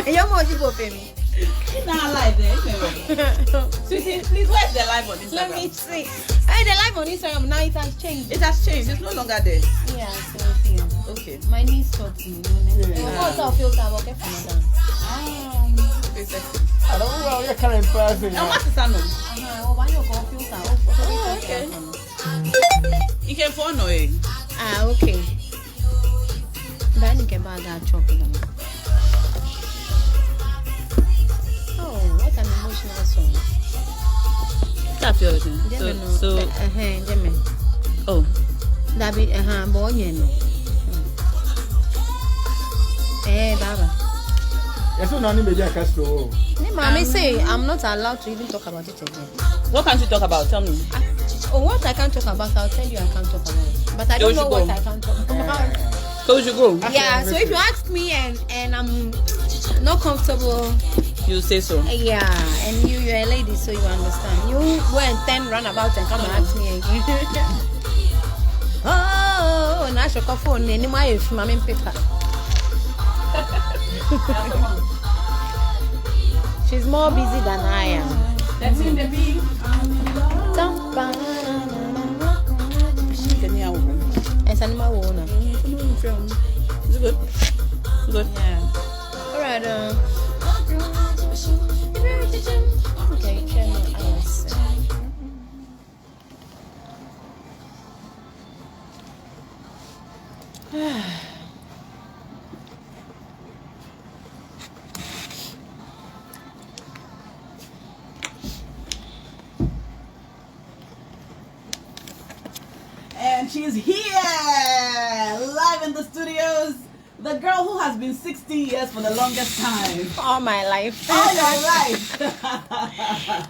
You're more people for me. Not live there. Susie, please, where's the live on Instagram? Let me see. Hey, the live on Instagram now it has changed. It has changed. It's no longer there. Yeah, so here. Okay. My niece taught me. What's our filter? Okay, from madam. I don't know your current person. And what is that? Why you go filter? Oh, okay. You can phone it. Ah, okay. Then you can buy that chocolate. Oh, what an emotional song. That's your thing. So, oh. That be boy, you know. Baba. Yes, no, no, maybe I can slow. Mommy say I'm not allowed to even talk about it again. What can't you talk about? Tell me. What I can't talk about, I'll tell you I can't talk about it. But I don't know what I can't talk about. So we should go. Yeah, so if you ask me and I'm not comfortable, you say so. Yeah, and you're a lady, so you understand. You go and 10 run about and come and ask me again. Oh, Naa Ashorkor phone any my if mommy paper. She's more busy than I am. That's in the beat. It's animal owner. Is it good? Good. Yeah. All right. Okay. And she's here, live in the studios. The girl who has been 16 years for the longest time. All my life. All your life.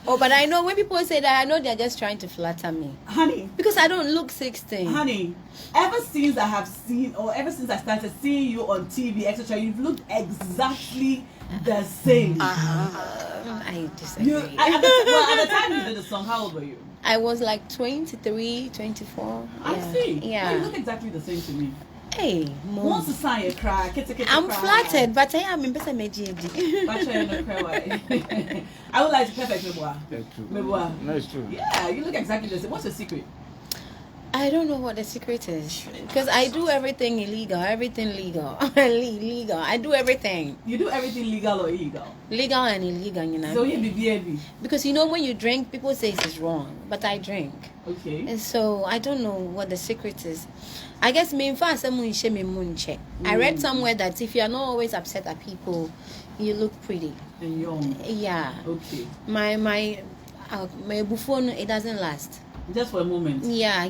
Oh, but I know when people say that, I know they're just trying to flatter me. Honey. Because I don't look 16. Honey, ever since I have seen, or ever since I started seeing you on TV, etc., you've looked exactly the same. I disagree. At the time you did the song, how old were you? I was like 23, 24. I see. Yeah. You look exactly the same to me. Hey, Once to sign a cry, I'm flattered, but I am in better media. I would like to perfect Meboa. That's true. Meboa. No, it's true. Yeah, you look exactly the same. What's the secret? I don't know what the secret is because I do everything illegal, everything legal, legal. I do everything. You do everything legal or illegal? Legal and illegal, you know. So you be BAB. Because you know when you drink, people say it's wrong, but I drink. Okay. And so I don't know what the secret is. I guess me fast I read somewhere that if you are not always upset at people, you look pretty. And young. Yeah. Okay. My buffon, it doesn't last. Just for a moment. Yeah, I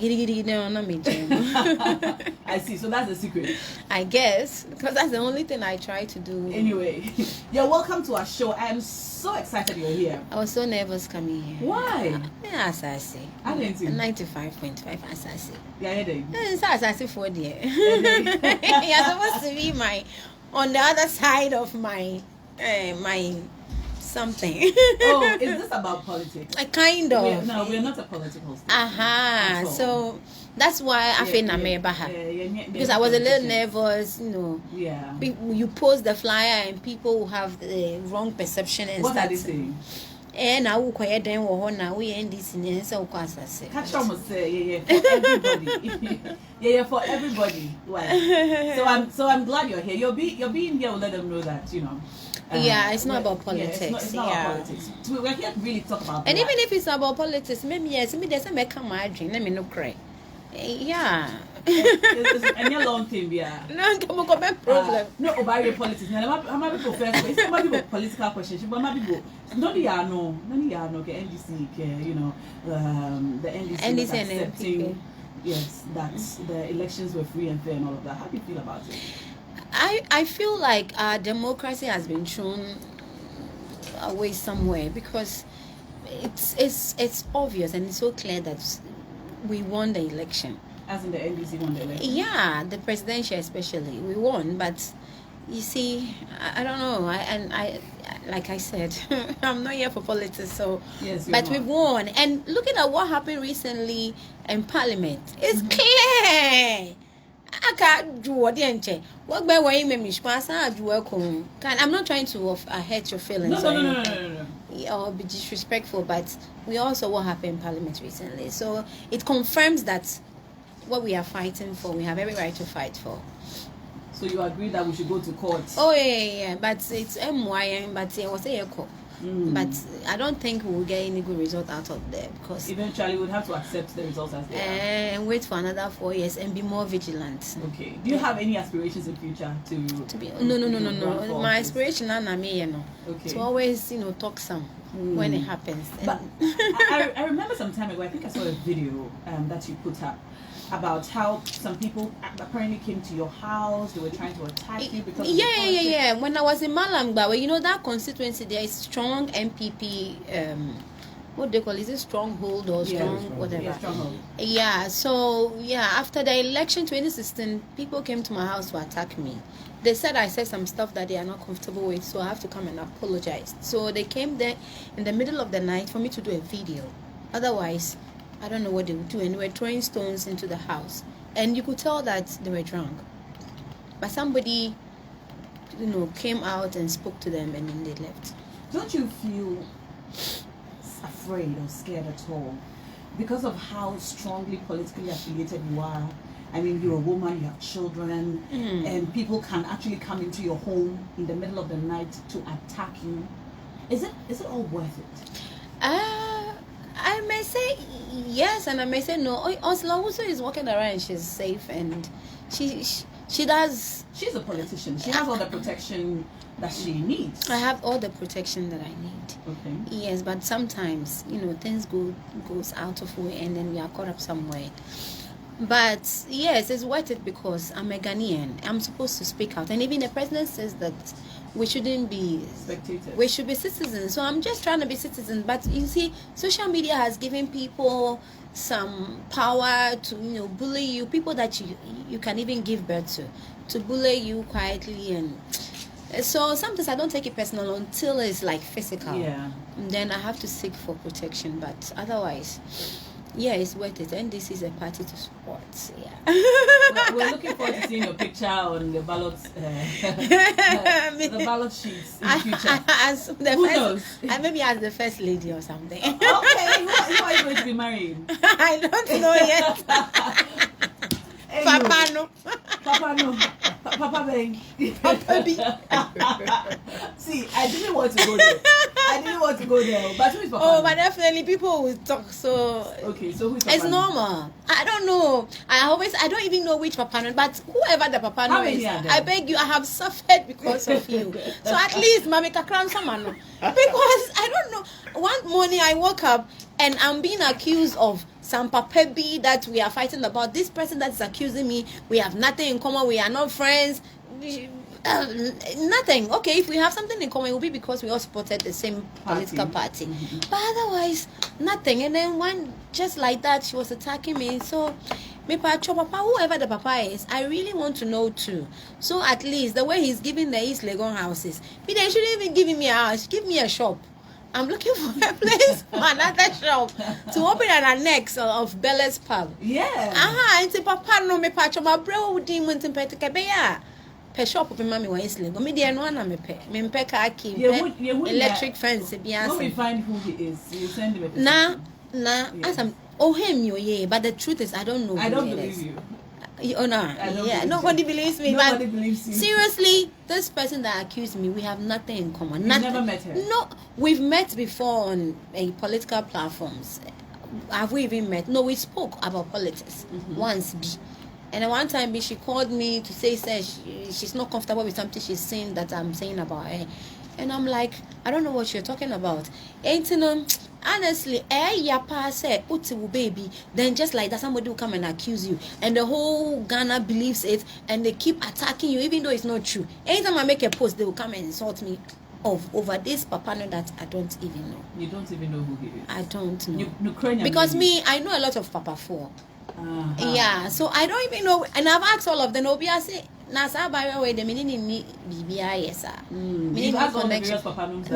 see. So that's the secret. I guess because that's the only thing I try to do. Anyway, you're welcome to our show. I am so excited you're here. I was so nervous coming here. Why? Asaase. I didn't see. 95.5 Asaase. Yeah, yeah. It's Asaase for dear. You're supposed to be on the other side of my something. Oh, is this about politics? Kind of. We're not a political station. So that's why I feel because I was a little nervous, you know. Yeah. You post the flyer and people will have the wrong perception and what start. Are they saying? And I will quiet them or now we end this in so Asaase. Catch on must say for everybody. yeah, for everybody. Well, so I'm glad you're here. You're being here will let them know that, you know. It's not about politics. Yeah, it's not about politics. We're here to really talk about. And even if it's about politics, maybe there's a make my dream. Let me not cry. Yeah. And your long thing, yeah. No, problem. No, about your politics. Now, I'm not people first. It's not about political questions. But maybe people. None of y'all know. Okay, NDC, you know, the NDC was accepting. Yes, that the elections were free and fair and all of that. How do you feel about it? I feel like our democracy has been thrown away somewhere because it's obvious and it's so clear that we won the election. As in the NDC won the election? Yeah, the presidential especially. We won, but you see, I don't know. I like I said, I'm not here for politics, so yes, but we won. And looking at what happened recently in Parliament, it's clear. aka do the enche. What by way me mishpasa do welcome. I'm not trying to hurt your feelings. No. Or be disrespectful, but we also what happened in Parliament recently. So it confirms that what we are fighting for, we have every right to fight for. So you agree that we should go to court? Oh yeah. But it's MYM, but it was a echo. But I don't think we will get any good result out of there because eventually we'll have to accept the results as they are and wait for another 4 years and be more vigilant. Okay. Do you have any aspirations in future to be no. My aspiration to always talk some when it happens. But I remember some time ago, I think I saw a video that you put up about how some people apparently came to your house. They were trying to attack you because yeah. When I was in Malangbawe, that constituency there is strong MPP. What they call it? Stronghold or strong whatever. Yeah, stronghold. Yeah. So after the election 2016, people came to my house to attack me. They said I said some stuff that they are not comfortable with, so I have to come and apologize. So they came there in the middle of the night for me to do a video. Otherwise, I don't know what they would do, and they were throwing stones into the house, and you could tell that they were drunk. But somebody, came out and spoke to them, and then they left. Don't you feel afraid or scared at all because of how strongly politically affiliated you are? I mean, you're a woman, you have children, and people can actually come into your home in the middle of the night to attack you. Is it all worth it? I may say yes, and I may say no. Osla also is walking around, she's safe, and she does. She's a politician. She has all the protection that she needs. I have all the protection that I need. Okay. Yes, but sometimes things goes out of way, and then we are caught up somewhere. But yes, it's worth it because I'm a Ghanaian. I'm supposed to speak out, and even the president says that we shouldn't be spectators. We should be citizens. So I'm just trying to be citizens. But you see, social media has given people some power to bully you. People that you can even give birth to bully you quietly, and so sometimes I don't take it personal until it's like physical. Yeah. And then I have to seek for protection. But otherwise, yeah, it's worth it, and this is a party to support. Yeah. We're looking forward to seeing your picture on the ballot, the ballot sheets in future. Who knows? Maybe as the first lady or something. Okay, who are you going to be marrying? I don't know yet. Anyway. Papa no. Papa beg. See, I didn't want to go there. But who is Papa? Oh, but definitely people will talk. So okay, so who is Papa? It's normal. I don't know. I don't even know which Papa no, but whoever the Papa no is, I beg you, I have suffered because of you. So at least Mami Kakran Samano. Because I don't know. One morning I woke up and I'm being accused of some papebi that we are fighting about. This person that is accusing me, we have nothing in common, we are not friends, nothing. Okay, if we have something in common, it will be because we all supported the same political party. But otherwise, nothing. And then one just like that, she was attacking me. So me Pacho Papa, whoever the Papa is, I really want to know too. So at least the way he's giving the East Legon houses, they shouldn't even give me a house, give me a shop. I'm looking for a place for another shop to open an annex of Bella's pub. Yeah. And Papa no me patch my bro demon in Petikabeya. Per shop of Mammy Wesley. Go me dear no one me pe. Me peka key electric fence. When we find who he is, you send him a Nah, as I'm him you but the truth is I don't know. I don't believe you. Oh no, yeah, nobody believes me. Nobody believes you. Seriously, this person that accused me, we have nothing in common. You've never met her? No, we've met before on political platforms. Have we even met? No, we spoke about politics once. And one time, she called me to say she's not comfortable with something she's saying that I'm saying about her. And I'm like, I don't know what you're talking about. Honestly, baby, then just like that, somebody will come and accuse you, and the whole Ghana believes it, and they keep attacking you, even though it's not true. Anytime I make a post, they will come and insult me over this Papa no that I don't even know. You don't even know who he is. I don't know. Ukrainian because I know a lot of Papa 4. Yeah, so I don't even know, and I've asked all of them. I say, Nasa by way the meaning ni BBI yes meaning connection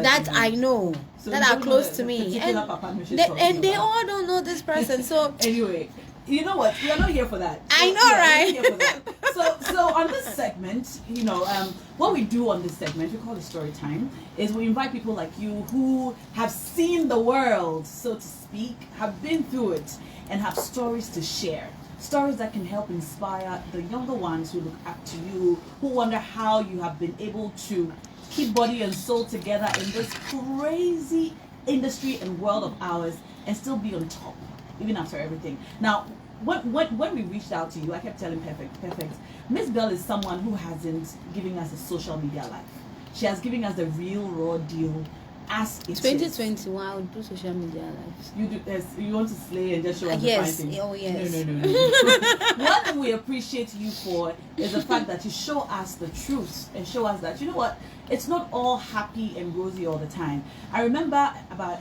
that I know so that are close to me, and they all don't know this person. So anyway, you know what? We are not here for that. I know, right? So on this segment, you know, what we do on this segment, we call it story time, is we invite people like you who have seen the world, so to speak, have been through it, and have stories to share. Stories that can help inspire the younger ones who look up to you, who wonder how you have been able to keep body and soul together in this crazy industry and world of ours and still be on top, even after everything. Now, when we reached out to you, I kept telling Perfect, Mzbel is someone who hasn't given us a social media life. She has given us the real raw deal as it 2021, I'll do social media lives. You do, yes, you want to slay and just show us yes. the fine things. Oh yes. No. One thing we appreciate you for is the fact that you show us the truth and show us that, you know what, it's not all happy and rosy all the time. I remember about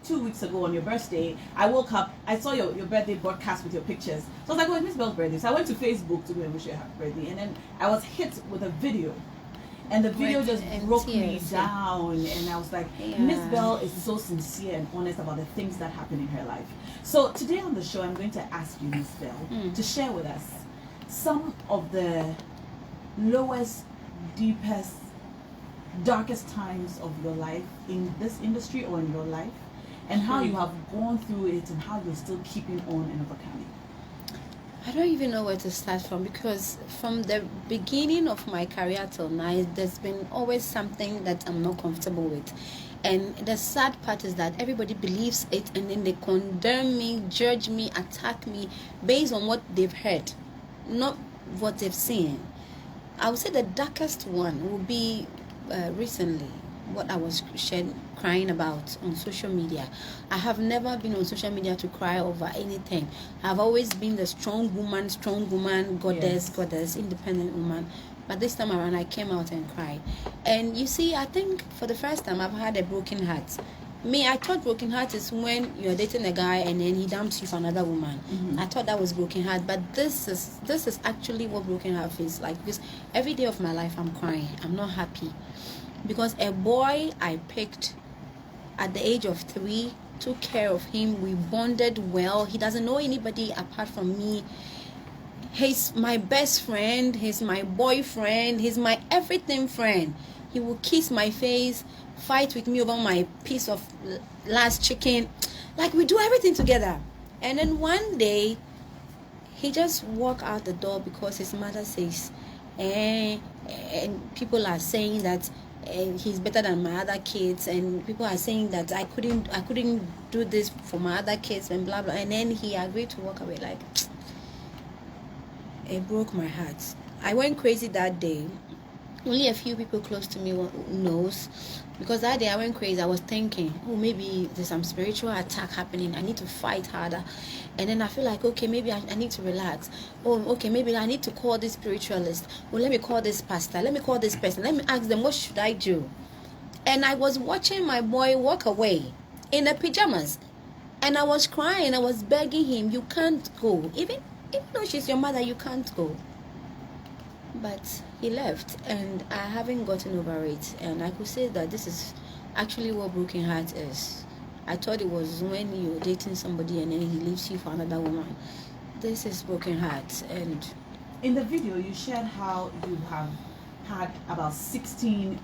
2 weeks ago on your birthday, I woke up, I saw your birthday broadcast with your pictures. So I was like, oh, it's Miss Bell's birthday. So I went to Facebook to go and wish you a happy birthday. And then I was hit with a video. And the video just broke me down, and I was like, Mzbel is so sincere and honest about the things that happen in her life. So today on the show, I'm going to ask you, Mzbel, to share with us some of the lowest, deepest, darkest times of your life in this industry or in your life, and how you have gone through it and how you're still keeping on and overcoming. I don't even know where to start from, because from the beginning of my career till now, there's been always something that I'm not comfortable with. And the sad part is that everybody believes it, and then they condemn me, judge me, attack me based on what they've heard, not what they've seen. I would say the darkest one would be recently what I was crying about on social media. I have never been on social media to cry over anything. I've always been the strong woman, goddess, independent woman. But this time around, I came out and cried. And you see, I think for the first time, I've had a broken heart. I thought broken heart is when you're dating a guy and then he dumps you for another woman. I thought that was broken heart, but this is actually what broken heart feels like. Because every day of my life, I'm crying. I'm not happy. Because a boy I picked at the age of 3 took care of him. We bonded well. He doesn't know anybody apart from me. He's my best friend. He's my boyfriend. He's my everything friend. He will kiss my face, fight with me over my piece of last chicken. Like, we do everything together. And then one day, he just walked out the door because his mother says, and people are saying that he's better than my other kids, and people are saying that I couldn't do this for my other kids and blah blah. And then he agreed to walk away. Like, it broke my heart. I went crazy that day. Only a few people close to me knows, because that day I went crazy. I was thinking, oh, maybe there's some spiritual attack happening. I need to fight harder. And then I feel like, okay, maybe I need to relax. Oh, okay, maybe I need to call this spiritualist. Well, let me call this pastor. Let me call this person. Let me ask them, what should I do? And I was watching my boy walk away in the pajamas. And I was crying. I was begging him, you can't go. Even though she's your mother, you can't go. But he left, and I haven't gotten over it. And I could say that this is actually what broken heart is. I thought it was when you're dating somebody and then he leaves you for another woman. This is broken heart. And in the video, you shared how you have had about 16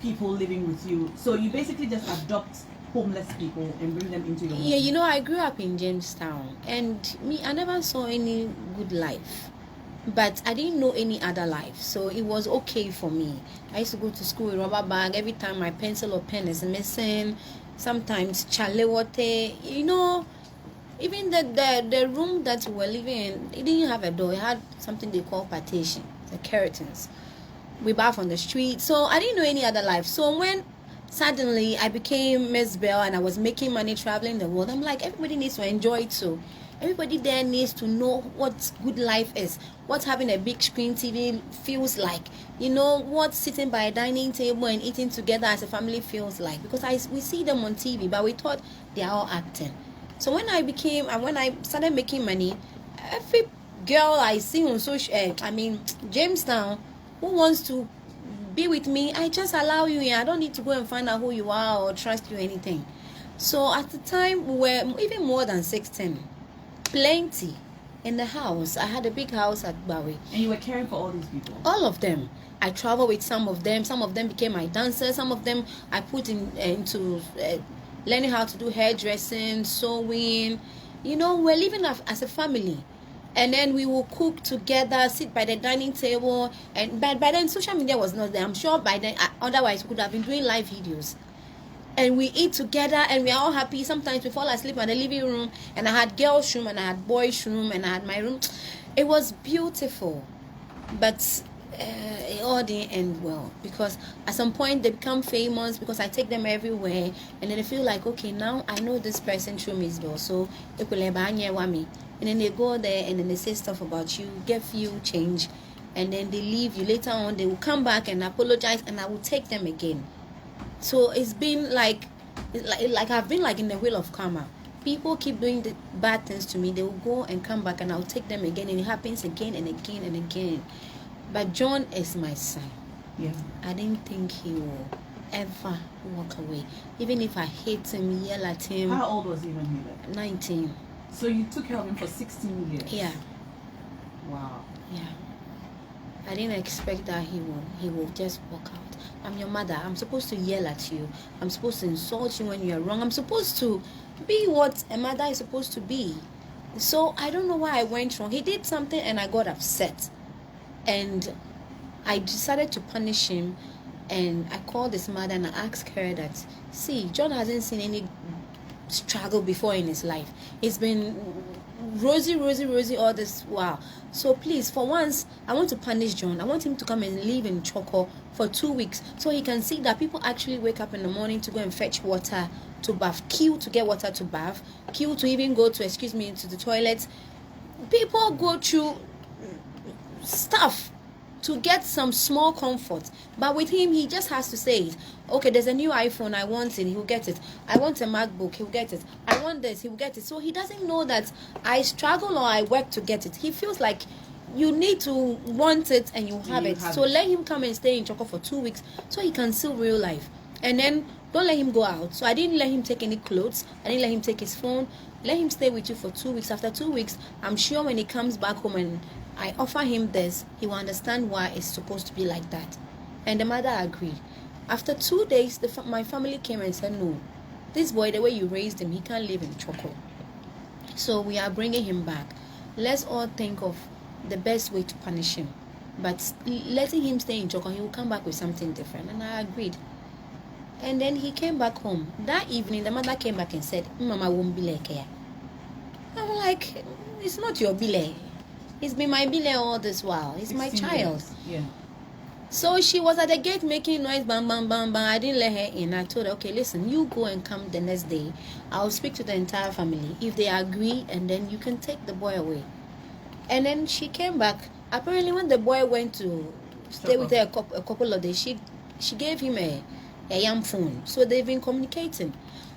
people living with you. So you basically just adopt homeless people and bring them into your home. Yeah, you know, I grew up in Jamestown, and I never saw any good life. But I didn't know any other life, so it was okay for me. I used to go to school with a rubber bag. Every time my pencil or pen is missing, sometimes chalewote, you know. Even the room that we were living in, it didn't have a door. It had something they call partition, the curtains. We bath on the street, so I didn't know any other life. So when suddenly I became Mzbel and I was making money traveling the world, I'm like, everybody needs to enjoy it too. Everybody there needs to know what good life is, what having a big screen TV feels like, you know, what sitting by a dining table and eating together as a family feels like. Because we see them on TV, but we thought they are all acting. So when I started making money, every girl I see on Jamestown, who wants to be with me, I just allow you in. I don't need to go and find out who you are or trust you or anything. So at the time, we were even more than 16. Plenty. in the house. I had a big house at Bawi. And you were caring for all these people? All of them. I traveled with some of them. Some of them became my dancers. Some of them I put into learning how to do hairdressing, sewing. You know, we're living as a family. And then we will cook together, sit by the dining table. And by then, social media was not there. I'm sure by then, otherwise, we could have been doing live videos. And we eat together, and we are all happy. Sometimes we fall asleep in the living room. And I had girls' room, and I had boys' room, and I had my room. It was beautiful. But it all didn't end well. Because at some point, they become famous because I take them everywhere. And then they feel like, okay, now I know this person through Mzbel. So, it will me. And then they go there and then they say stuff about you, get few change, and then they leave you. Later on, they will come back and apologize, and I will take them again. So it's been like I've been like in the wheel of karma. People keep doing the bad things to me. They will go and come back, and I'll take them again, and it happens again and again and again. But John is my son. Yeah. I didn't think he will ever walk away. Even if I hate him, yell at him. How old was he when he left? 19. So you took care of him for 16 years? Yeah. Wow. Yeah. I didn't expect that he will just walk out. I'm your mother. I'm supposed to yell at you. I'm supposed to insult you when you are wrong. I'm supposed to be what a mother is supposed to be. So I don't know why I went wrong. He did something and I got upset. And I decided to punish him. And I called his mother and I asked her that, see, John hasn't seen any struggle before in his life. It's been rosy all this while. So please, for once, I want to punish John. I want him to come and live in Choko for 2 weeks so he can see that people actually wake up in the morning to go and fetch water to bath, queue to get water to bath, queue to even go to, to the toilet. People go through stuff to get some small comfort, but with him, he just has to say it. Okay, there's a new iPhone, I want it, he'll get it. I want a MacBook, he'll get it. I want this, he'll get it. So he doesn't know that I struggle or I work to get it. He feels like you need to want it and you have it. So let him come and stay in Choco for 2 weeks so he can see real life. And then don't let him go out. So I didn't let him take any clothes. I didn't let him take his phone. Let him stay with you for 2 weeks. After 2 weeks, I'm sure when he comes back home and I offer him this, he will understand why it's supposed to be like that. And the mother agreed. After 2 days, my family came and said, no, this boy, the way you raised him, he can't live in Choco. So we are bringing him back. Let's all think of the best way to punish him. But letting him stay in Choco, he will come back with something different. And I agreed. And then he came back home. That evening, the mother came back and said, Mama won't be like here. I'm like, it's not your bile. He's been my bile all this while. He's my child. Yeah. So she was at the gate making noise, bang, bang, bang, bang. I didn't let her in. I told her, okay, listen, you go and come the next day. I'll speak to the entire family. If they agree, and then you can take the boy away. And then she came back. Apparently, when the boy went to stay with her a couple of days, she gave him a young phone. So they've been communicating.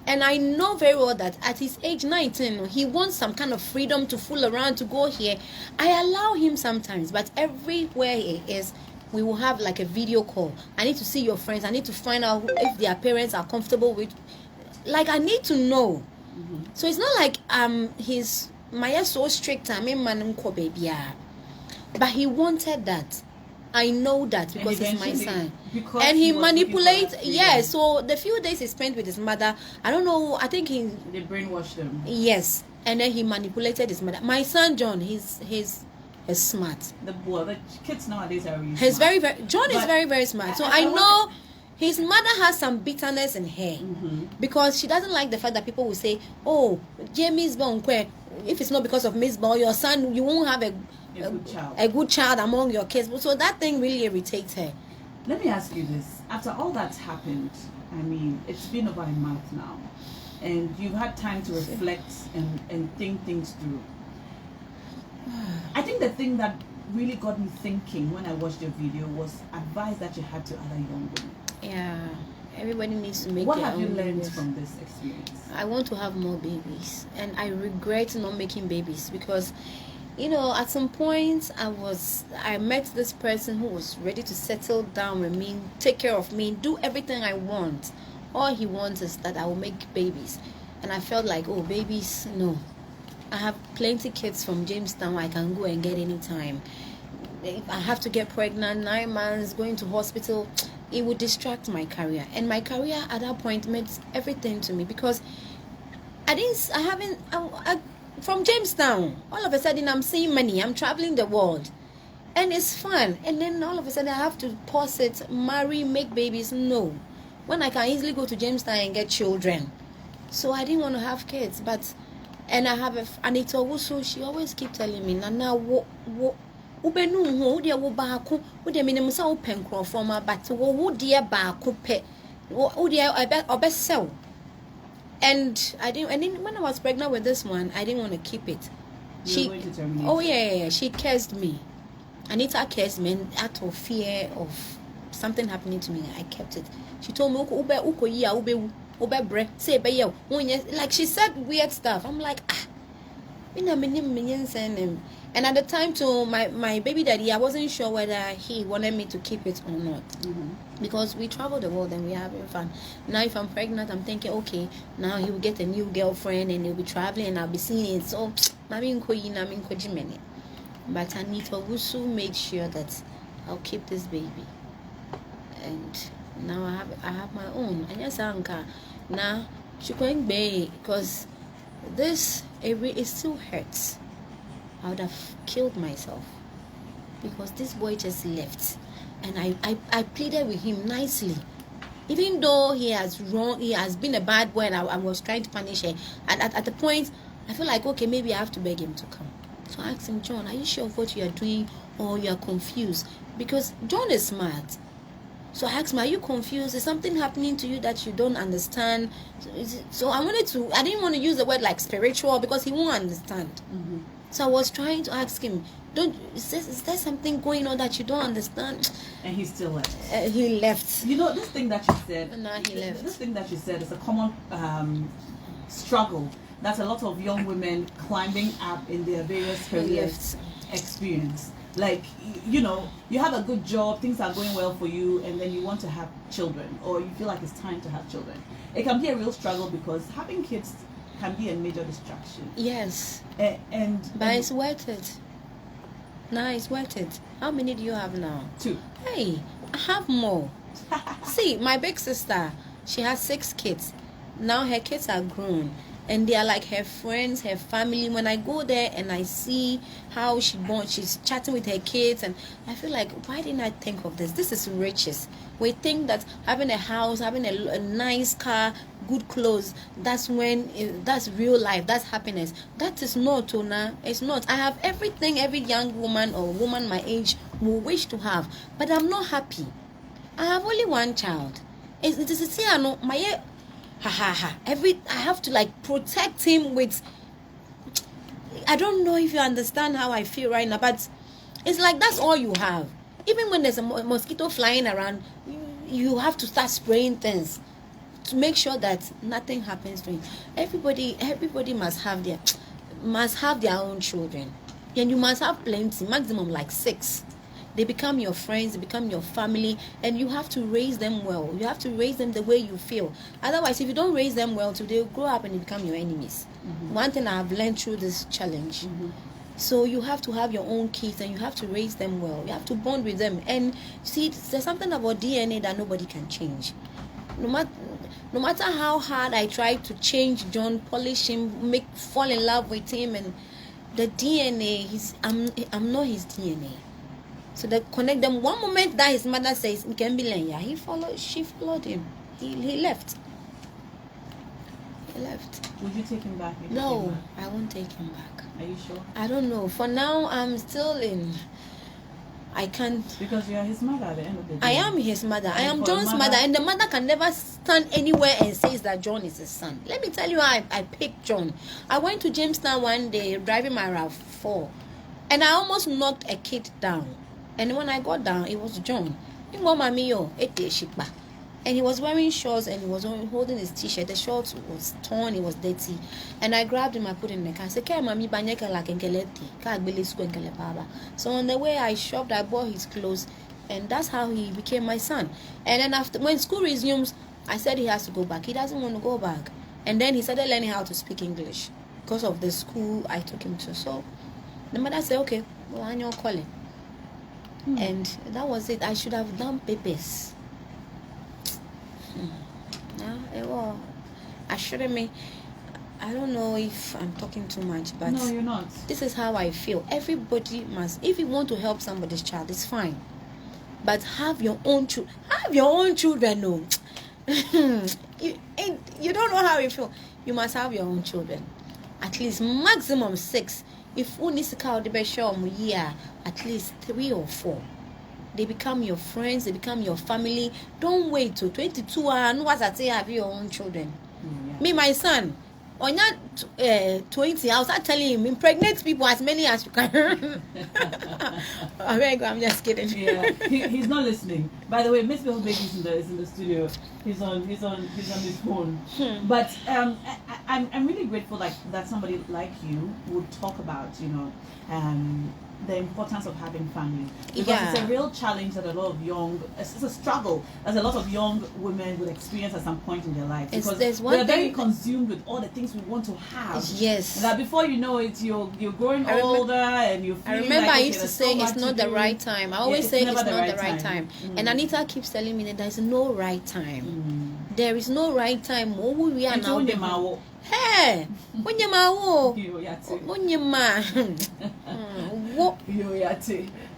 And I know very well that at his age 19, he wants some kind of freedom to fool around, to go here. I allow him sometimes, but everywhere he is, we will have like a video call. I need to see your friends. I need to find out if their parents are comfortable with. Like, I need to know. Mm-hmm. So it's not like he's my so strict. I mean, baby, but he wanted that. I know that because he's my son. And he manipulates. Yeah, so the few days he spent with his mother, I don't know, I think they brainwashed him. Yes. And then he manipulated his mother. My son John, he's smart. The kids nowadays are really he's smart. John is very, very smart. So I know his mother has some bitterness in her. Mm-hmm. Because she doesn't like the fact that people will say, oh, Jamie's born. If it's not because of Mzbel, your son, you won't have a good child among your kids. So that thing really irritates her. Let me ask you this. After all that's happened, I mean, it's been about a month now, and you've had time to reflect and think things through. I think the thing that really got me thinking when I watched your video was advice that you had to other young women. Yeah. Everybody needs to make What their have you own learned babies. from this experience? I want to have more babies, and I regret not making babies because, you know, at some point I met this person who was ready to settle down with me, take care of me, do everything I want. All he wants is that I will make babies, and I felt like, oh, babies, no. I have plenty kids from Jamestown I can go and get anytime. If I have to get pregnant, 9 months, going to hospital, it would distract my career. And my career at that point meant everything to me, because from Jamestown, all of a sudden I'm seeing money, I'm traveling the world, and it's fun. And then all of a sudden I have to pause it, marry, make babies. No, when I can easily go to Jamestown and get children. So I didn't want to have kids. And I have Anita also, she always keep telling me, Nana, ubenu ho de wo baako wo de minim sa wo penkro from but wo de baako pe wo de obesel. And then when I was pregnant with this one, I didn't want to keep it. She cursed me. Anita cursed me, and out of fear of something happening to me, I kept it. She told me like she said weird stuff. I'm like, and at the time to my baby daddy, I wasn't sure whether he wanted me to keep it or not. Because we travel the world and we're having fun. Now if I'm pregnant, I'm thinking, okay, now he will get a new girlfriend and he'll be traveling and I'll be seeing it. So but Anita Wusu made sure that I'll keep this baby. And now I have my own. And yes, Anka. Now she going be, because this it still hurts. I would have killed myself, because this boy just left, and I pleaded with him nicely, even though he has been a bad boy, and I was trying to punish him. And at the point, I feel like, okay, maybe I have to beg him to come. So I asked him, John, are you sure of what you are doing, or you are confused? Because John is smart. So I asked him, are you confused? Is something happening to you that you don't understand? So I didn't want to use the word like spiritual, because he won't understand. So I was trying to ask him, is there something going on that you don't understand? And he still left. He left. You know, this thing that you said. No, he left. This thing that you said is a common struggle that a lot of young women climbing up in their various careers experience. Like, you know, you have a good job, things are going well for you, and then you want to have children, or you feel like it's time to have children. It can be a real struggle, because having kids can be a major distraction. Yes. But it's worth it. Nah, it's worth it. How many do you have now? 2. Hey, I have more. See, my big sister, she has 6 kids. Now her kids are grown, and they are like her friends, her family. When I go there and I see how she's chatting with her kids, and I feel like, why didn't I think of this? This is riches. We think that having a house, having a nice car, good clothes, that's real life, that's happiness. That is not, Tona. It's not. I have everything every young woman or woman my age will wish to have, but I'm not happy. I have only one child. I have to like protect him with, I don't know if you understand how I feel right now, but it's like that's all you have. Even when there's a mosquito flying around, you have to start spraying things to make sure that nothing happens to him. Everybody must have their own children, and you must have plenty, maximum like 6. They become your friends, they become your family, and you have to raise them well. You have to raise them the way you feel. Otherwise, if you don't raise them well, they'll grow up and they become your enemies. One thing I have learned through this challenge. So you have to have your own kids, and you have to raise them well. You have to bond with them. And see, there's something about DNA that nobody can change. No matter how hard I try to change John, polish him, fall in love with him, and the DNA, I'm not his DNA. So they connect them. One moment that his mother says, she followed him. He left. He left. Would you take him back? No, I won't take him back. Are you sure? I don't know. For now, I'm still in. I can't. Because you are his mother at the end of the day. I am his mother. I am John's mother, and the mother can never stand anywhere and says that John is his son. Let me tell you how I picked John. I went to Jamestown one day driving my RAV4, and I almost knocked a kid down. And when I got down, it was John. And he was wearing shorts, and he was holding his t-shirt. The shorts was torn, it was dirty. And I grabbed him, I put him in the car. I said, so on the way I shopped, I bought his clothes, and that's how he became my son. And then when school resumes, I said he has to go back. He doesn't want to go back. And then he started learning how to speak English. because of the school I took him to. So the mother said, okay, well, I'm your calling. And that was it. I should have done papers. Yeah, it was. I shouldn't me. I don't know if I'm talking too much, but no, you're not. This is how I feel. Everybody must, if you want to help somebody's child, it's fine. But have your own children. Have your own children, no. You don't know how you feel. You must have your own children. At least maximum 6. If one is called the best show year, at least 3 or 4. They become your friends, they become your family. Don't wait till 22 and what I say have your own children. Me, my son, on that 20, I was telling him, impregnate people as many as you can. I'm just kidding. Yeah, he's not listening. By the way, Mzbel is in the studio. He's on his phone. But I'm really grateful that somebody like you would talk about the importance of having family, because it's a real challenge that it's a struggle as a lot of young women would experience at some point in their life, because we're very consumed with all the things we want to have. Yes. And that before you know it, you're growing older and you're feeling. I remember like, I used to say it's not the right time. I always say it's not the right time. And Anita keeps telling me that there's no right time. There is no right time. Oh, we are now. Hey, when you ma,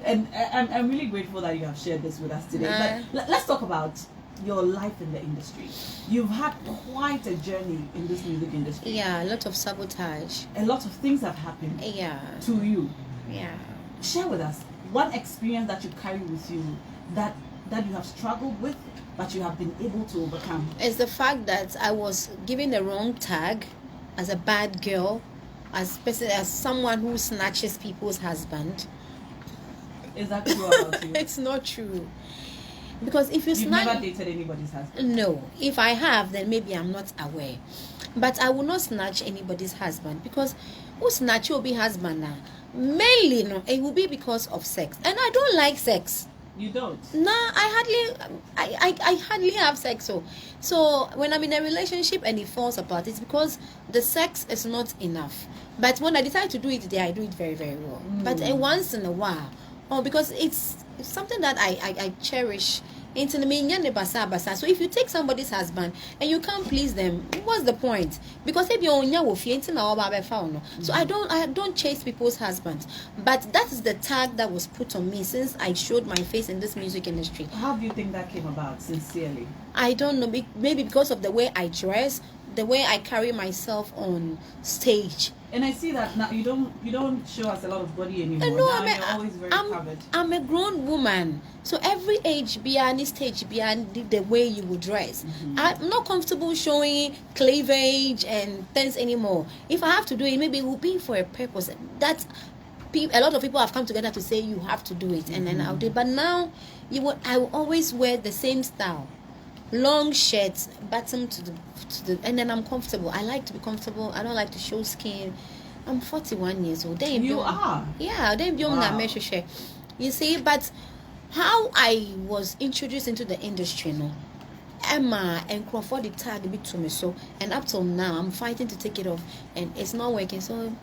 and I'm really grateful that you have shared this with us today. But let's talk about your life in the industry. You've had quite a journey in this music industry. Yeah, a lot of sabotage. A lot of things have happened. To you. Yeah. Share with us one experience that you carry with you that you have struggled with, but you have been able to overcome. It's the fact that I was given the wrong tag as a bad girl, as someone who snatches people's husband. Is that true about you? It's not true. Because if you've never dated anybody's husband? No. If I have, then maybe I'm not aware. But I will not snatch anybody's husband, because who snatch your husband now? Mainly, no, it will be because of sex. And I don't like sex. You don't? Nah, I hardly have sex. So when I'm in a relationship and it falls apart, it's because the sex is not enough. But when I decide to do it there, I do it very, very well. But once in a while, because it's something that I cherish. So if you take somebody's husband and you can't please them, what's the point? Because if you're so I don't chase people's husbands. But that is the tag that was put on me since I showed my face in this music industry. How do you think that came about, sincerely? I don't know. Maybe because of the way I dress, the way I carry myself on stage. And I see that now you don't show us a lot of body anymore. No, you're always very covered. I'm a grown woman, so every age beyond stage beyond the way you would dress. I'm not comfortable showing cleavage and things anymore. If I have to do it, maybe it will be for a purpose. That a lot of people have come together to say you have to do it, and then I'll do it. But now I will always wear the same style. Long shirts, bottom to the, and then I'm comfortable. I like to be comfortable. I don't like to show skin. I'm 41 years old. You are? Yeah, you see, but how I was introduced into the industry, Emma and Crawford the tag a bit to me, so, and up till now I'm fighting to take it off, and it's not working. So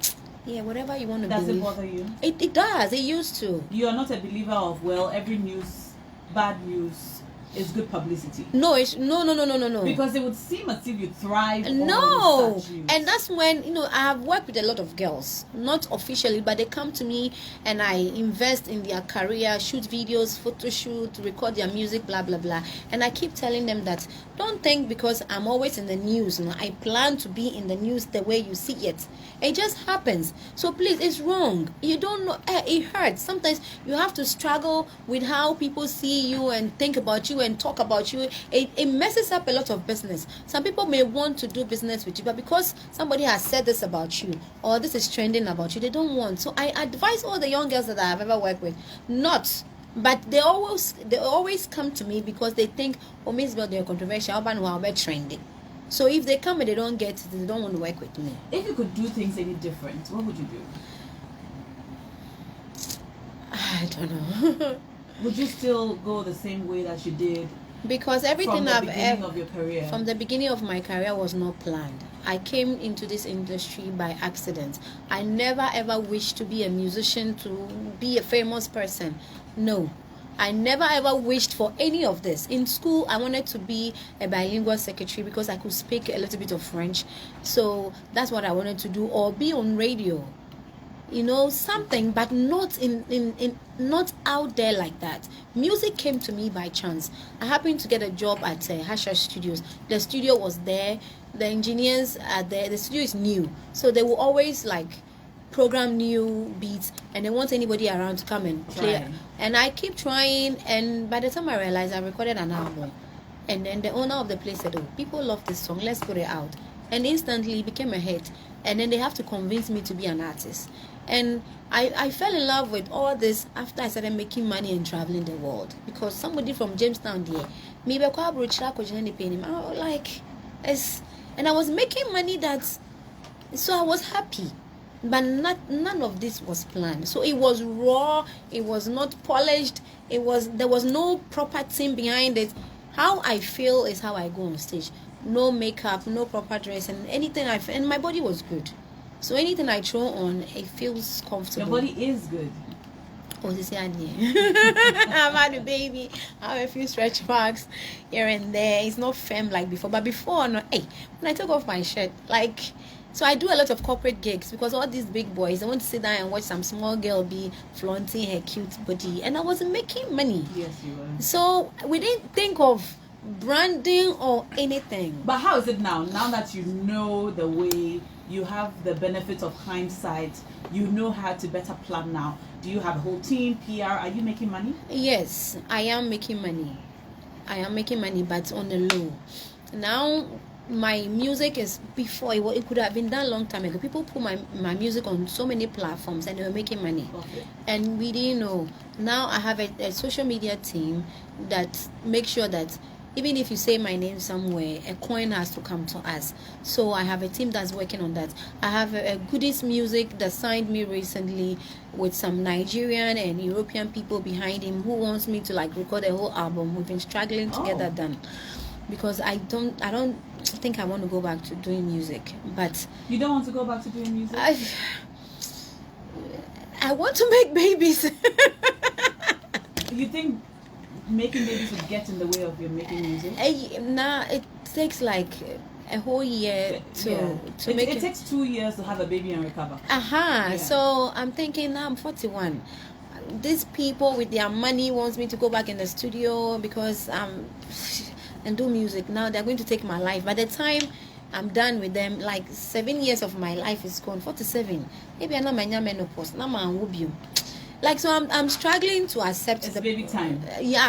yeah, whatever you want to believe. Does it bother you? It does. It used to. You are not a believer of, well, every news, bad news is good publicity. No, no. Because it would seem as if you thrive. No, and that's when I have worked with a lot of girls, not officially, but they come to me and I invest in their career, shoot videos, photo shoot, record their music, blah blah blah. And I keep telling them that don't think because I'm always in the news, I plan to be in the news the way you see it. It just happens. So please, it's wrong. You don't know. It hurts. Sometimes you have to struggle with how people see you and think about you and talk about you. It messes up a lot of business. Some people may want to do business with you, but because somebody has said this about you or this is trending about you, they don't want. So I advise all the young girls that I have ever worked with not. But they always come to me because they think, oh, Mzbel, they're controversial, but we're trending. So if they come and they don't get it, they don't want to work with me. If you could do things any different, what would you do? I don't know. Would you still go the same way that you did Because everything from the beginning of your career? From the beginning of my career was not planned. I came into this industry by accident. I never ever wished to be a musician, to be a famous person. No. I never ever wished for any of this. In school, I wanted to be a bilingual secretary because I could speak a little bit of French. So that's what I wanted to do, or be on radio. You know, something, but not not out there like that. Music came to me by chance. I happened to get a job at Hasha Studios. The studio was there. The engineers are there. The studio is new, so they will always like program new beats, and they want anybody around to come and play. And I keep trying, and by the time I realized, I recorded an album, and then the owner of the place said, "Oh, people love this song. Let's put it out." And instantly it became a hit. And then they have to convince me to be an artist. And I fell in love with all this after I started making money and traveling the world. Because somebody from Jamestown there, maybe I and I was making money so I was happy. But none of this was planned. So it was raw, it was not polished, there was no proper team behind it. How I feel is how I go on stage. No makeup, no proper dress, and anything and my body was good. So anything I throw on, it feels comfortable. Your body is good. Oh, this is I've had a baby. I have a few stretch marks here and there. It's not firm like before, but before, no. Hey, when I took off my shirt, like, so I do a lot of corporate gigs because all these big boys, they want to sit down and watch some small girl be flaunting her cute body, and I wasn't making money. Yes, you were. So we didn't think of branding or anything. But how is it now? Now that you know the way, you have the benefit of hindsight, you know how to better plan now. Do you have a whole team, PR? Are you making money? Yes, I am making money. But on the low. Now, my music is, before it could have been done a long time ago. People put my music on so many platforms and they were making money. Okay. And we didn't know. Now I have a social media team that makes sure that even if you say my name somewhere, a coin has to come to us. So I have a team that's working on that. I have a Goodies Music that signed me recently with some Nigerian and European people behind him who wants me to like record a whole album. We've been struggling to get that done because I don't think I want to go back to doing music. But you don't want to go back to doing music? I want to make babies. You think making babies would get in the way of your making music? It takes like a whole year to make it takes 2 years to have a baby and recover. So I'm thinking, now I'm 41. These people with their money wants me to go back in the studio because and do music. Now they're going to take my life. By the time I'm done with them, like 7 years of my life is gone. 47. Maybe I'm not my menopause. Now I'm like, so I'm struggling to accept it's baby time.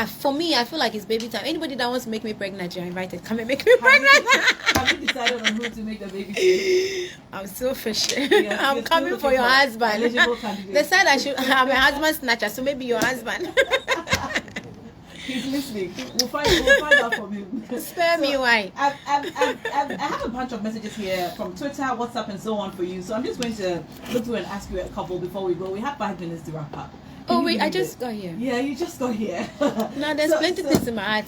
For me, I feel like it's baby time. Anybody that wants to make me pregnant, you're invited. Come and make me pregnant. Have you decided on who to make the baby? I'm so fishy. I'm coming for your husband. They said I'm a husband snatcher, so maybe your husband. He's listening. We'll find out from him. Spare me why. I have a bunch of messages here from Twitter, WhatsApp, and so on for you. So I'm just going to look through and ask you a couple before we go. We have 5 minutes to wrap up. Wait, I just got here. Yeah, you just got here. Now there's plenty things in my heart.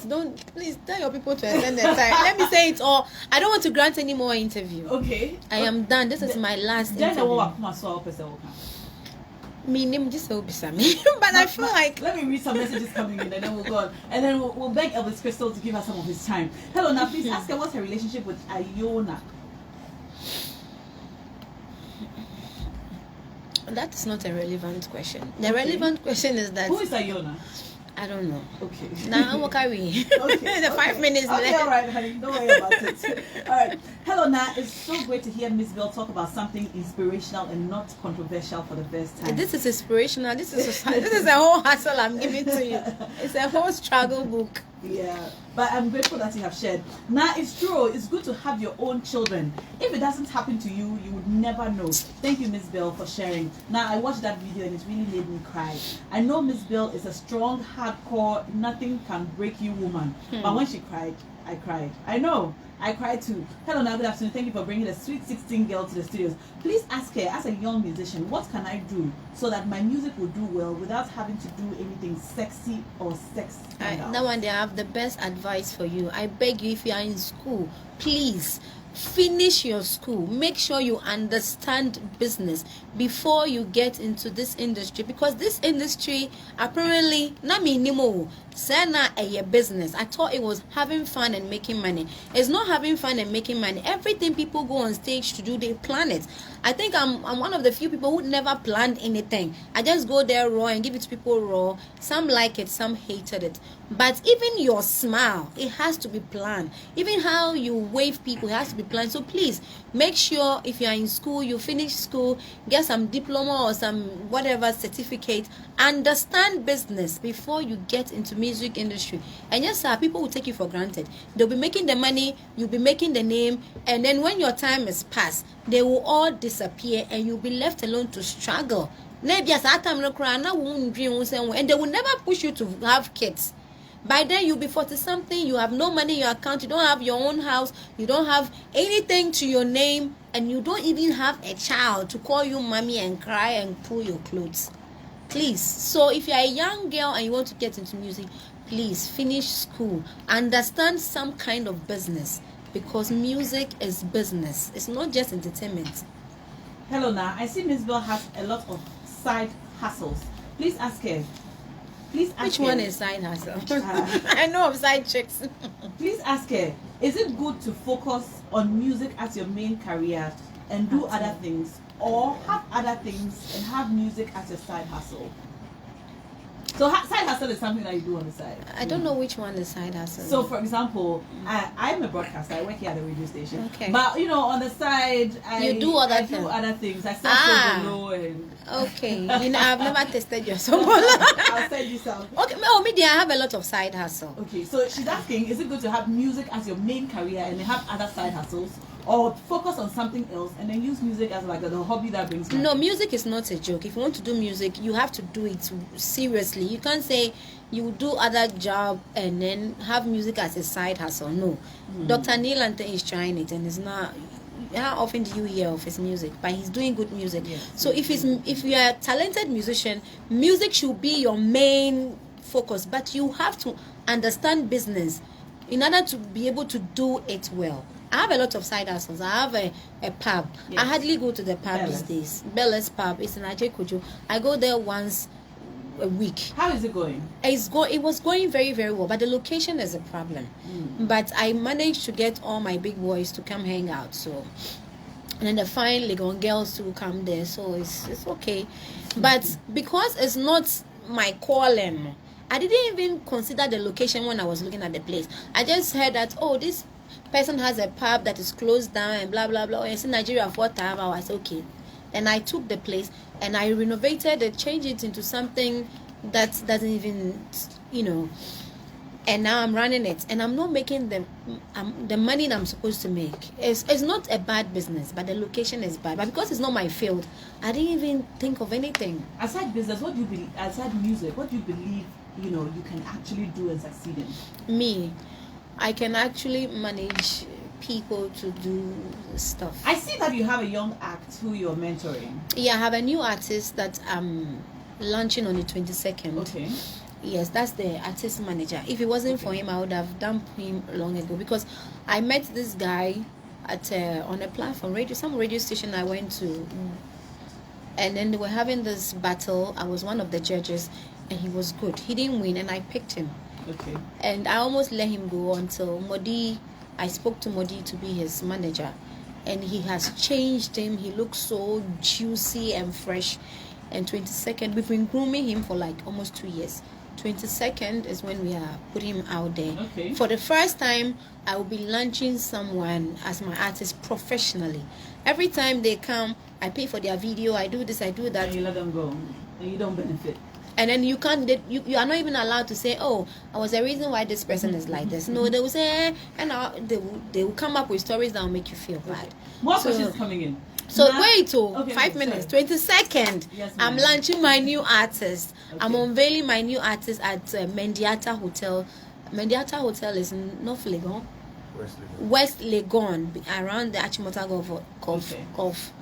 Please tell your people to extend their time. Let me say it all. I don't want to grant any more interview. Okay. I am done. This is my last interview. Me name just so beside me, but I feel like let me read some messages coming in, and then we'll go on, and then we'll beg Elvis Crystal to give us some of his time. Hello, now please ask her what's her relationship with Iona. That is not a relevant question. The relevant question is that who is Iona? I don't know. Okay. Now I'm okay. The 5 minutes left. Okay, all right, honey. Don't worry about it. All right. Hello, Naa. It's so great to hear Mzbel talk about something inspirational and not controversial for the first time. This is inspirational. This is a whole hassle I'm giving to you. It's a whole struggle book. Yeah, but I'm grateful that you have shared. Now, it's true. It's good to have your own children. If it doesn't happen to you, you would never know. Thank you, Mzbel, for sharing. Now, I watched that video and it really made me cry. I know Mzbel is a strong, hardcore, nothing can break you woman. But when she cried, I cried. I know. I cried too. Hello, Naa. Good afternoon. Thank you for bringing the sweet 16 girl to the studios. Please ask her, as a young musician, what can I do so that my music will do well without having to do anything sexy or sex? That one, they have have the best advice for you. I beg you, if you are in school, please finish your school. Make sure you understand business before you get into this industry, because this industry apparently not minimo sana a business. I thought it was having fun and making money. It's not having fun and making money. Everything people go on stage to do, they plan it. I think I'm one of the few people who never planned anything. I just go there raw and give it to people raw. Some like it, some hated it. But even your smile, it has to be planned. Even how you wave people, it has to be planned. So please make sure if you are in school, you finish school, get some diploma or some whatever certificate, understand business before you get into music industry. And yes sir, people will take you for granted. They'll be making the money, you'll be making the name, and then when your time is past, they will all disappear and you'll be left alone to struggle. And they will never push you to have kids. By then you'll be 40 something, you have no money in your account, you don't have your own house, you don't have anything to your name, and you don't even have a child to call you mommy and cry and pull your clothes. Please, so if you're a young girl and you want to get into music, please finish school, understand some kind of business, because music is business. It's not just entertainment. Hello Naa, I see Mzbel has a lot of side hustles. Please ask her. Which one is side hustle? I know of side chicks. Please ask her, is it good to focus on music as your main career and do other things, or have other things and have music as your side hustle? So side hustle is something that you do on the side. I don't know which one is side hustle. So for example, I'm a broadcaster. I work here at the radio station. Okay. But you know, on the side, I do other things. I sell below and. Okay. You know, I've never tested your song. I'll send you some. Okay. Oh, me, I have a lot of side hustle. Okay. So she's asking, is it good to have music as your main career and then have other side hustles, or focus on something else and then use music as like the hobby that brings money? No, music is not a joke. If you want to do music, you have to do it seriously. You can't say you do other job and then have music as a side hustle. No. Dr. Neil Ante is trying it and it's not. How often do you hear of his music? But he's doing good music. Yes, so if you are a talented musician, music should be your main focus. But you have to understand business in order to be able to do it well. I have a lot of side hustles. I have a pub. Yes. I hardly go to the pub these days. Bella's pub. It's in Ajay Kojo. I go there once a week. How is it going? It was going very, very well, but the location is a problem. But I managed to get all my big boys to come hang out. So, and then the fine Legon girls to come there. So it's okay. But because it's not my calling, I didn't even consider the location when I was looking at the place. I just heard that, oh, this person has a pub that is closed down and blah blah blah. It's in Nigeria for time. I was okay. And I took the place and I renovated it, changed it into something that doesn't even, you know. And now I'm running it, and I'm not making the money that I'm supposed to make. It's not a bad business, but the location is bad. But because it's not my field, I didn't even think of anything. Aside business, what do you believe? Aside music, what do you believe? You know, you can actually do and succeed in? Me, I can actually manage people to do stuff. I see that you have a young act who you're mentoring. Yeah, I have a new artist that I'm launching on the 22nd. Okay. Yes, that's the artist manager. If it wasn't for him, I would have dumped him long ago, because I met this guy at on a platform, some radio station I went to, and then they were having this battle. I was one of the judges, and he was good. He didn't win, and I picked him. Okay. And I almost let him go until I spoke to Modi to be his manager, and he has changed him. He looks so juicy and fresh. And 22nd, we've been grooming him for like almost 2 years. 22nd is when we are putting him out there. Okay. For the first time, I will be launching someone as my artist professionally. Every time they come, I pay for their video, I do this, I do that. And you let them go, and you don't benefit. And then you are not even allowed to say, oh, I was the reason why this person is like this. No, they will say, and they will come up with stories that will make you feel bad. More questions coming in. So wait, 5 minutes, 22nd, yes, I'm launching my new artist. Okay. I'm unveiling my new artist at Mendiata Hotel. Mendiata Hotel is in North Legon. West Legon, around the Achimota Golf.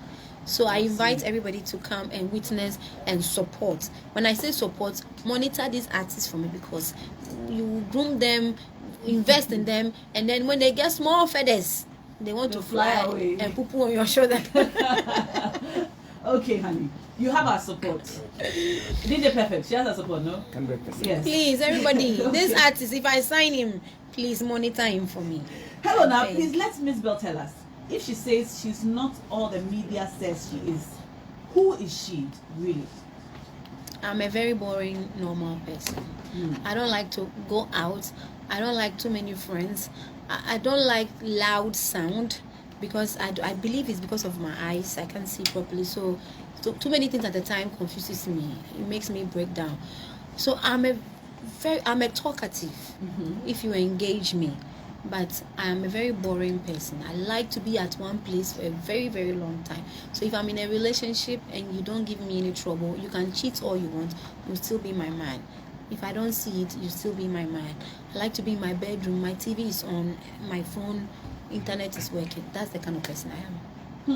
So I invite everybody to come and witness and support. When I say support, monitor these artists for me, because you groom them, invest in them, and then when they get small feathers, they want to fly away and poo on your shoulder. Okay, honey, you have our support. DJ Perfect, she has our support, no? 100%. Yes. Please, everybody, Okay. this artist, if I sign him, please monitor him for me. Hello, now, please let Mzbel tell us. If she says she's not all the media says she is, who is she really? I'm a very boring, normal person. I don't like to go out. I don't like too many friends. I don't like loud sound, because I believe it's because of my eyes. I can't see properly. So too many things at a time confuses me. It makes me break down. So I'm a talkative, if you engage me. But I am a very boring person. I like to be at one place for a very, very long time. So if I'm in a relationship and you don't give me any trouble, you can cheat all you want, you'll still be my man. If I don't see it, you'll still be my man. I like to be in my bedroom, my TV is on, my phone, internet is working. That's the kind of person I am.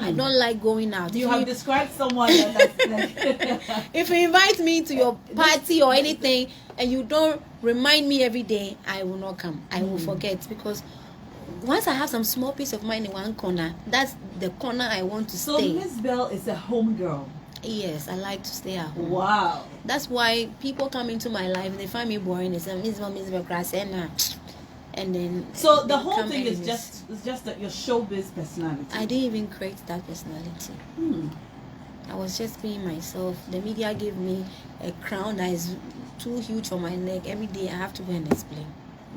I don't like going out. You have described someone that's like if you invite me to your party or anything and you don't remind me every day, I will not come. I will forget, because once I have some small piece of mind in one corner, that's the corner I want to so stay. Mzbel is a home girl. Yes, I like to stay at home. Wow. That's why people come into my life, they find me boring. They say, Mzbel, grass, and then. So the whole thing enemies. is just that your showbiz personality. I didn't even create that personality. I was just being myself. The media gave me a crown that is too huge for my neck. Every day I have to go and explain.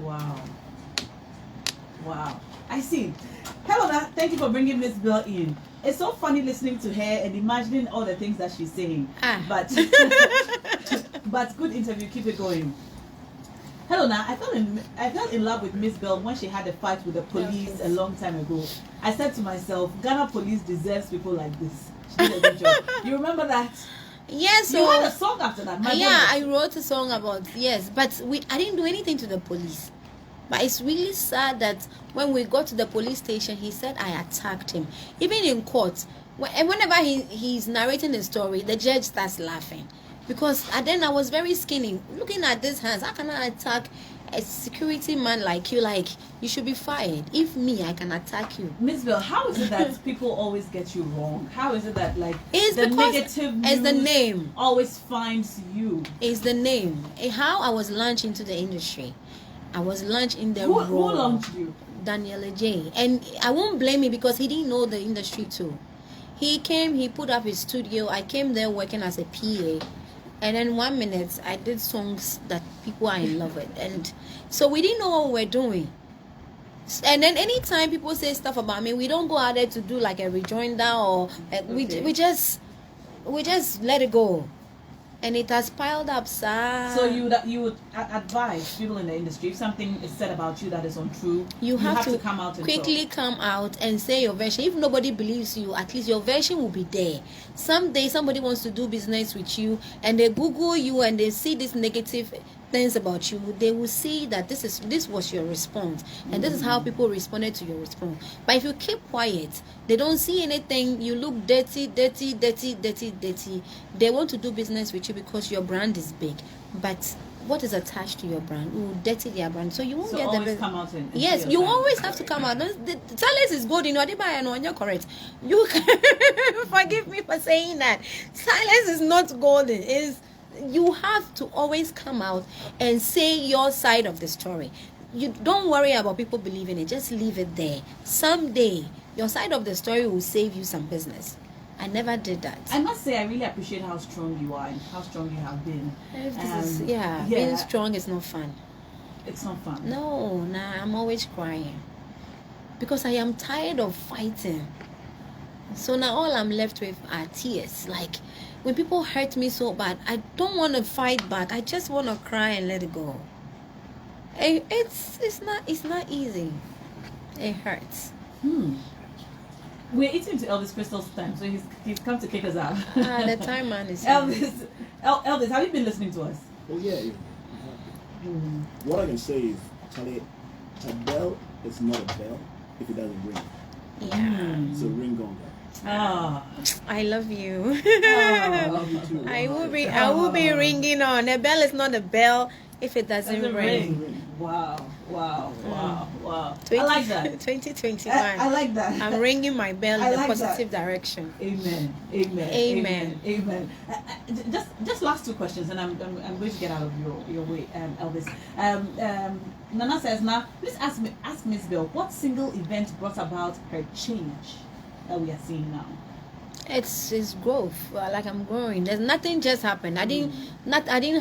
Wow. Wow. I see. Helena, thank you for bringing Mzbel in. It's so funny listening to her and imagining all the things that she's saying. But but good interview. Keep it going. Helena, I fell in love with Mzbel when she had a fight with the police a long time ago. I said to myself, Ghana police deserves people like this. She did a good job. You remember that? Yes. You had a song after that. I wrote a song about, yes, but I didn't do anything to the police. But it's really sad that when we got to the police station, he said I attacked him. Even in court, whenever he's narrating the story, the judge starts laughing. Because then I was very skinny. Looking at these hands, how can I attack a security man like you? Like, you should be fired. If me, I can attack you. Mzbel, how is it that people always get you wrong? How is it that, like, it's the because negative it's the news name always finds you? It's the name. How I was launched into the industry. I was launched in the Who role. launched you? Daniel J. And I won't blame him, because he didn't know the industry too. He came, he put up his studio. I came there working as a PA. And then 1 minute, I did songs that people are in love with. And so we didn't know what we were doing. And then anytime people say stuff about me, we don't go out there to do like a rejoinder or we just let it go. And it has piled up, sir. So you would advise people in the industry, if something is said about you that is untrue, you have to come out and quickly come out and say your version. If nobody believes you, at least your version will be there. Someday somebody wants to do business with you and they Google you and they see these negative things about you, they will see that this was your response, and this is how people responded to your response. But if you keep quiet, they don't see anything, you look dirty. They want to do business with you because your brand is big, but what is attached to your brand will dirty their brand, so you won't get the business. Come out and yes, you always have to come out. The silence is golden. You're correct. You can forgive me for saying that. Silence is not golden. You have to always come out and say your side of the story. You don't worry about people believing it. Just leave it there. Someday, your side of the story will save you some business. I never did that. I must say, I really appreciate how strong you are and how strong you have been. Being strong is not fun. It's not fun. No, I'm always crying because I am tired of fighting. So now all I'm left with are tears. Like, when people hurt me so bad, I don't want to fight back. I just want to cry and let it go. It's not easy. It hurts. We're eating to Elvis Crystal's time, so he's come to kick us out. The time man is Elvis, have you been listening to us? Oh yeah. What I can say is, Charlie, a bell is not a bell if it doesn't ring. Yeah. So ring gong. I love you. I love you too. I will be ringing on. A bell is not a bell if it doesn't ring. Wow. I 20, like that. 2021. I like that. I'm ringing my bell in a positive direction. Amen. Just last two questions, and I'm going to get out of your way, Elvis. Nana says, now please ask Mzbel, what single event brought about her change that we are seeing now? It's growth. Like, I'm growing. There's nothing just happened. I didn't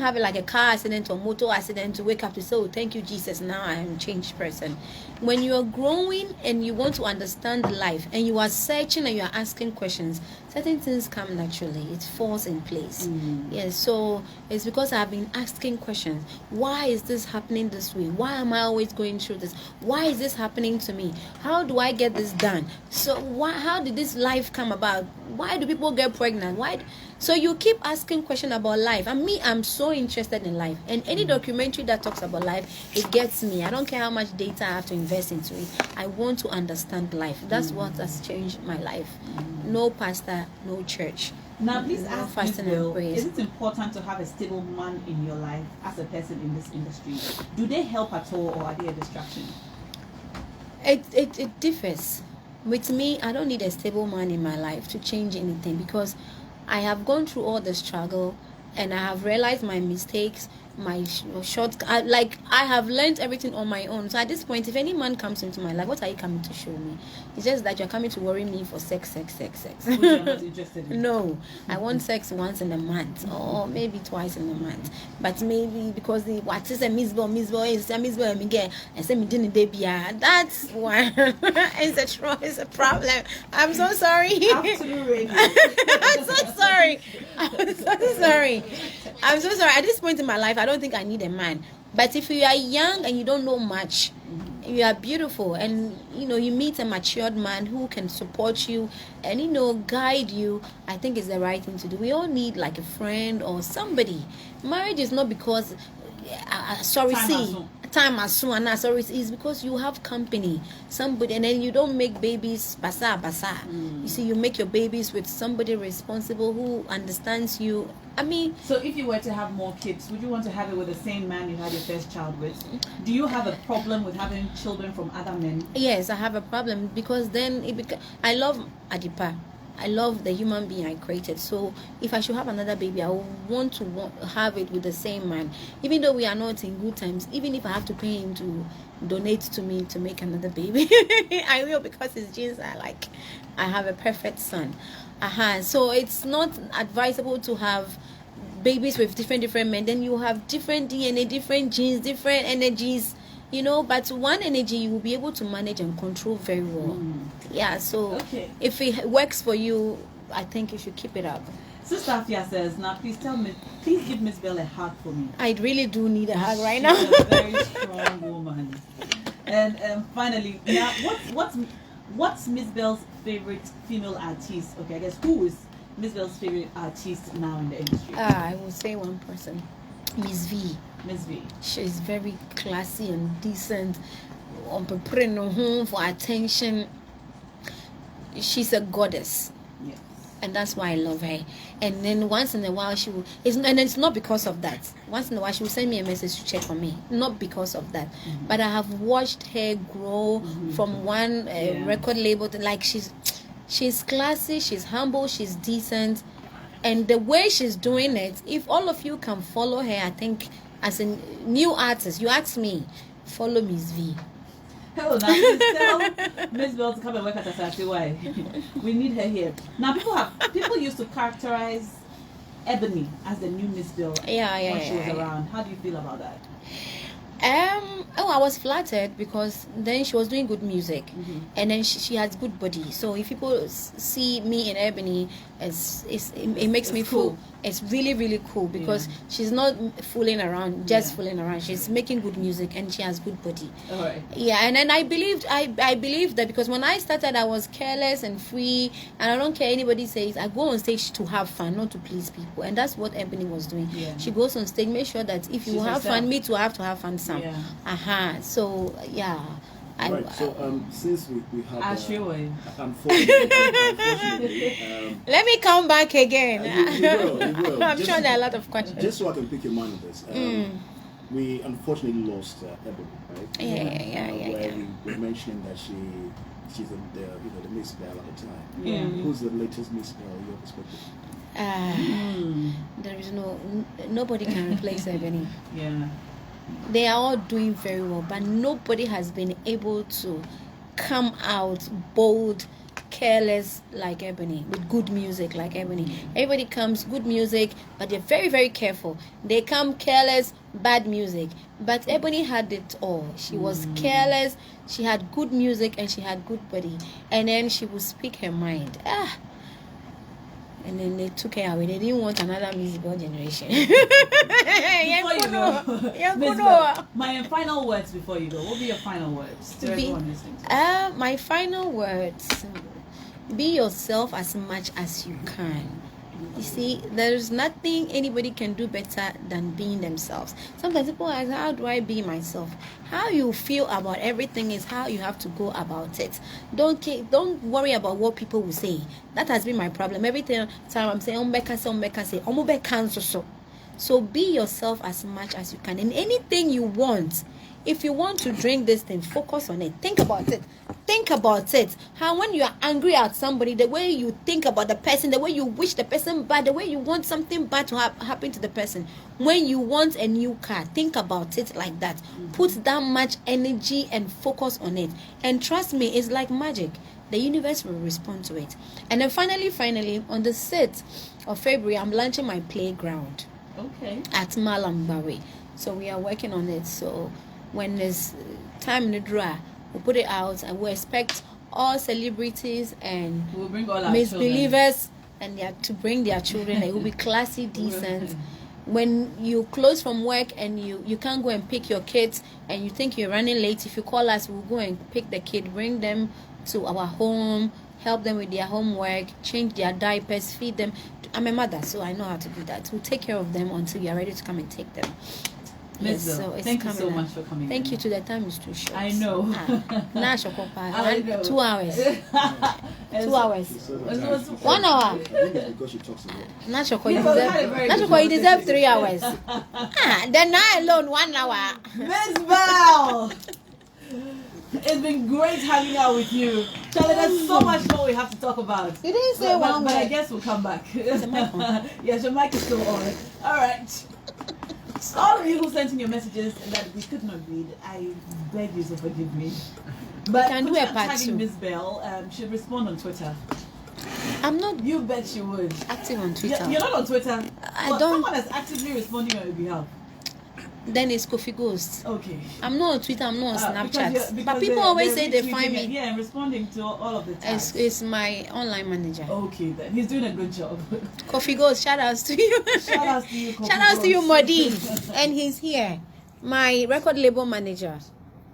have like a car accident or motor accident to wake up to say, oh, thank you, Jesus, now I am a changed person. When you are growing and you want to understand life and you are searching and you are asking questions, certain things come naturally. It falls in place. Yes, so it's because I've been asking questions. Why is this happening this way? Why am I always going through this? Why is this happening to me? How do I get this done? So how did this life come about? Why do people get pregnant? So you keep asking questions about life. And me, I'm so interested in life. And any documentary that talks about life, it gets me. I don't care how much data I have to invest into it. I want to understand life. That's what has changed my life. No pastor, no church. Now, please ask Mzbel, is it it important to have a stable man in your life as a person in this industry? Do they help at all, or are they a distraction? It differs. With me, I don't need a stable man in my life to change anything, because I have gone through all the struggle and I have realized my mistakes, my I have learned everything on my own. So at this point, if any man comes into my life, what are you coming to show me? It's just that you're coming to worry me for sex. Which you're not interested in. No, I want sex once in a month or maybe twice in a month. But maybe because what is a Mzbel is a Mzbel again, and say me didn't debia. That's why it's a problem. I'm so sorry. Absolutely. I'm so sorry. I'm so sorry. At this point in my life, I don't think I need a man. But if you are young and you don't know much, you are beautiful, and you meet a matured man who can support you and guide you, I think it's the right thing to do. We all need like a friend or somebody. Marriage is not because time as soon is because you have company, somebody, and then you don't make babies basa. You see, you make your babies with somebody responsible who understands you. I mean, so if you were to have more kids, would you want to have it with the same man you had your first child with? Do you have a problem with having children from other men? Yes, I have a problem, because then I love Adipa. I love the human being I created. So if I should have another baby, I would want to have it with the same man. Even though we are not in good times, even if I have to pay him to donate to me to make another baby, I will, because his genes are like, I have a perfect son. So it's not advisable to have babies with different men. Then you have different DNA, different genes, different energies. But one energy you will be able to manage and control very well. Yeah, so if it works for you, I think you should keep it up. Sister Afia says, now please give Mzbel a hug for me. I really do need a hug right now. She's a very strong woman. And finally, now what's Mzbel's favorite female artist? Okay, I guess who is Mzbel's favorite artist now in the industry? I will say one person. Miss V. She's very classy and decent. For attention. She's a goddess. Yes. And that's why I love her. And then once in a while it's not because of that. Once in a while she will send me a message to check on me. Not because of that. But I have watched her grow from one record label to she's classy, she's humble, she's decent. And the way she's doing it, if all of you can follow her, I think as a new artist, you ask me, follow Miss V. Hello, now please tell Mzbel to come and work at Asaase. Why? We need her here. Now people used to characterize Ebony as the new Mzbel when she was around. How do you feel about that? I was flattered, because then she was doing good music, and then she has good body. So if people see me in Ebony, it makes me feel it's really, really cool, because she's not fooling around, fooling around. She's making good music and she has good body. All right. Yeah, and then I believed that, because when I started, I was careless and free, and I don't care anybody says. I go on stage to have fun, not to please people, and that's what Ebony was doing. Yeah. She goes on stage, make sure that if you have fun, me too, I have to have fun some. Yeah. So Right. So since we have unfortunately, let me come back again. You will. I'm sure there are a lot of questions. Just so I can pick your mind on this. We unfortunately lost Ebony, right? Yeah. We were mentioning that she's the Mzbel at the time. Yeah. Who's the latest Mzbel in your perspective? There is nobody can replace Ebony. Yeah. They are all doing very well, but nobody has been able to come out bold, careless like Ebony, with good music like Ebony. Everybody comes good music, but they're very, very careful. They come careless, bad music. But Ebony had it all. She was careless, she had good music, and she had good body. And then she would speak her mind. And then they took her away. They didn't want another Mzbel generation. Before you go, Mzbel, my final words before you go. What will be your final words to everyone listening to? My final words: be yourself as much as you can. You see, there's nothing anybody can do better than being themselves. Sometimes people ask, how do I be myself? How you feel about everything is how you have to go about it. Don't worry about what people will say. That has been my problem. Every time I'm saying, so be yourself as much as you can. In anything you want. If you want to drink this thing, focus on it. Think about it. Think about it. How when you are angry at somebody, the way you think about the person, the way you wish the person bad, the way you want something bad to happen to the person. When you want a new car, think about it like that. Put that much energy and focus on it. And trust me, it's like magic. The universe will respond to it. And then finally, on the 6th of February, I'm launching my playground. Okay. At Malambari. So we are working on it. So when there's time in the draw, we'll put it out, and we expect all celebrities and we'll bring all our misbelievers and to bring their children. It will be classy, decent. When you close from work and you can't go and pick your kids and you think you're running late, if you call us, we'll go and pick the kid, bring them to our home, help them with their homework, change their diapers, feed them. I'm a mother, so I know how to do that. We'll take care of them until you're ready to come and take them. Yes, so thank you so much for coming. Thank you. To the time is too short. I know. Naa Ashorkor, I know. 2 hours. 2 hours. 1 hour. Because she talks a lot. Naa Ashorkor, you deserve 3 hours. Then now alone 1 hour. Mzbel! It's been great hanging out with you. Charlie, there's so much more we have to talk about. You didn't say one word. But I guess we'll come back. Is the mic on? Yes, your mic is still on. All right. All of you who sent in your messages that we could not read, I beg you to forgive me. But can do a part 2. Mzbel should respond on Twitter. I'm not. You bet she would. Active on Twitter. You're not on Twitter. I don't. Someone is actively responding on your behalf. Then it's kofighozt. Okay. I'm not on Twitter. I'm not on Snapchat. Because but people always say they find me. Yeah, and responding to all of the tags. It's my online manager. Okay, then he's doing a good job. Kofighozt, shout outs to you. Shout outs to you, Kofighozt. Shout outs to you, Modi. And he's here. My record label manager.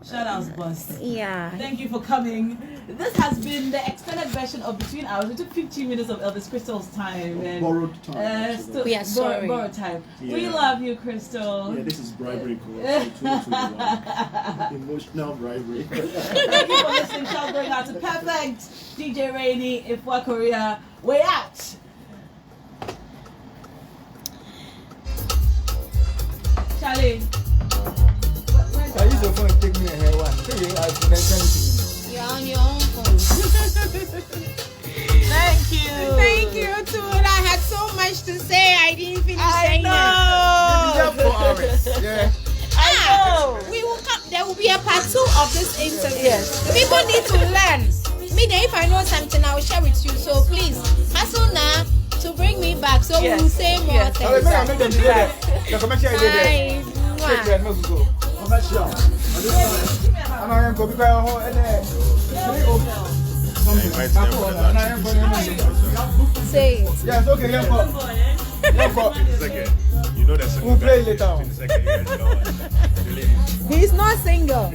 Shout outs, boss. Yeah. Thank you for coming. This has been the extended version of Between Hours. We took 15 minutes of Elvis Crystal's time. And, borrowed time. We are sorry. Borrowed time. Yeah. We love you, Crystal. Yeah, this is bribery corruption 2021. Emotional bribery. Thank you for listening. Shout going out to Perfect, DJ Rainey, Ifwa Korea. Way out. Charlie. I use your phone to take me a hair one. You're on your own phone. Thank you. Thank you, too. I had so much to say. I didn't finish saying know. You deserve 4 hours. Yeah. I know. We will come. There will be a part 2 of this interview. Yes. People need to learn. Me, then, if I know something, I will share with you. So please, hustle now to bring me back. So we will say more things. I'll make them do that. The commercial idea. Take care. No go. Commercial. I'm going to go because say it. Yes, okay, You know that's we'll play later on. He's not single.